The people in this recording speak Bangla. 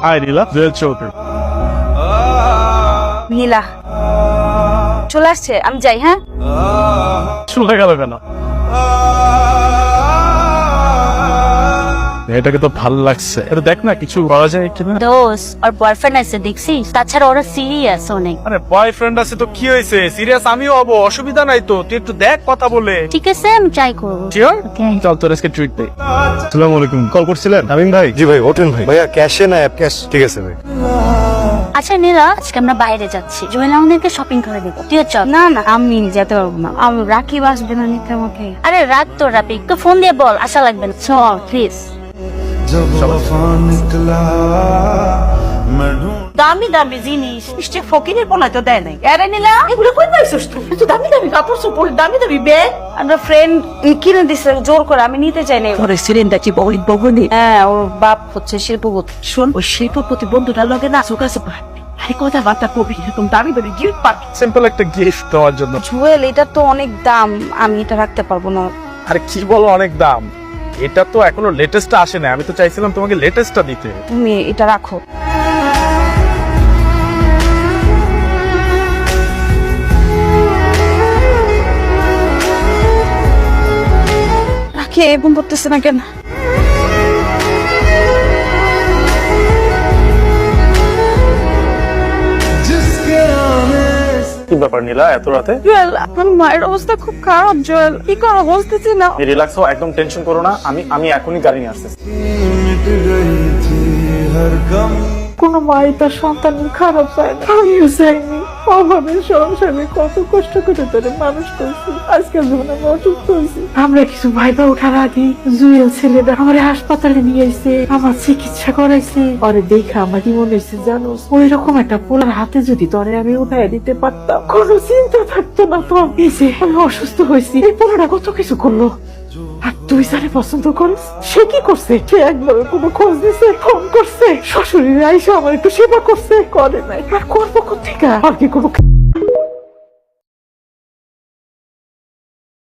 হাই নীলা, জুয়েল চৌধুরী। নীলা চলে আসছে, আমি যাই। হ্যাঁ, চলে গেল কেন? এটাকে তো ভালো লাগছে, এটা দেখ না কিছু করা যায় কিনা। দোস আর বয়ফ্রেন্ড আছে দেখছিস, তাছাড়া ওরা সিরিয়াস অনেক। আরে বয়ফ্রেন্ড আছে তো কি হয়েছে, সিরিয়াস আমিও হবো, অসুবিধা নাই তো, তুই একটু দেখ কথা বলে। ঠিক আছে, আমি ট্রাই করবো। শিওর? Okay. চল তোর আজকে ট্রিট দে। আসসালামু আলাইকুম, কল করছিলেন আমিন ভাই? জি ভাই, ওঠেন ভাই। ভাইয়া ক্যাশে না অ্যাপ ক্যাশ? ঠিক আছে ভাই। আচ্ছা নীলা, আজকে আমরা বাইরে যাচ্ছি, জুয়েল আমাদেরকে শপিং করে দেবো, তুই চল। না না, আমি যেতে পারবো না, আমি রাখি আসবে না নিতে আমাকে। আরে রাখ তো রাখি, একটু ফোন দিয়ে বল আসা লাগবে না, চল প্লিজ। দামি দামি জিনিস নিশ্চয় ফকিরের পোলা তো দেয় নাই। এরে নিলা এগুলো কই পাইছস তুই? তুই দামি দামি কাপড় চোপড়, দামি দামি ব্যাগ। আমরা ফ্রেন্ড কিনে দিছে জোর করে, আমি নিতে চাই না। তোর সিলিন্ডার কি বড় বগনি? হ্যাঁ, ওর বাপ হচ্ছে শিল্পপতি। শোন, ওই শিল্পপতি বন্ধুটার লগে না চোখ আছে পারবি। আরে কথাবার্তা কবি, এরকম দামি দামি গিফট পাবি। সিম্পল একটা গিফট দেওয়ার জন্য। জুয়েল, এটা তো অনেক দাম, আমি এটা রাখতে পারবো না। আরে কি বলো অনেক দাম? এটা তো এখনো লেটেস্টটা আসে না, আমি তো চাইছিলাম তোমাকে লেটেস্টটা দিতে। তুমি এটা রাখো। রাখি, এরকম করতেছে না কেন? কি ব্যাপার নীলা, এত রাতে? জুয়েল, আমার মায়ের অবস্থা খুব খারাপ। জুয়েল, কি করো বুঝতেছি না। রিল্যাক্স হও, একদম টেনশন করো না, আমি এখনই গাড়ি নিয়ে আসতেছি। কোন মাই তার সন্তানের খারাপ চায় না, আমিও চাইনি। অভাবের সংসারে কত কষ্ট করে তোরে মানুষ করছি, আজকাল যখন আমি অসুস্থ হয়েছি, আমরা কিছু ভাইবা ওঠার আগে জুয়েল ছেলেটা আমার হাসপাতালে নিয়ে এসে আমার চিকিৎসা করাইছে। পরে দেখে আমার কি মনে হয়েছে জানো, ওই রকম একটা পোলার হাতে যদি তোরে আমি উঠাই দিতে পারতাম, কোনো চিন্তা থাকতো না। তো এই যে আমি অসুস্থ হয়েছি, এই পোলাটা কত কিছু করলো। আর তুই যারে পছন্দ করিস, সে কি করছে? সে একবার কোনো খোঁজ দিছে, ফোন করছে, শ্বশুরের আইসা আমার একটু সেবা করছে? করে নাই। আর করবো কোথেকে? আর কি কোনো